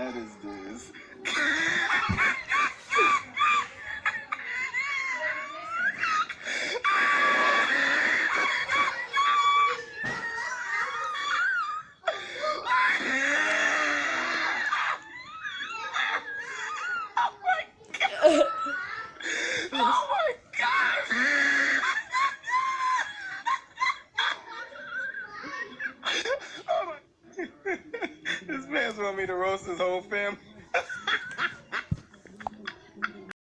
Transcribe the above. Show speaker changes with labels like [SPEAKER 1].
[SPEAKER 1] What is this? This man's want me to roast his whole family.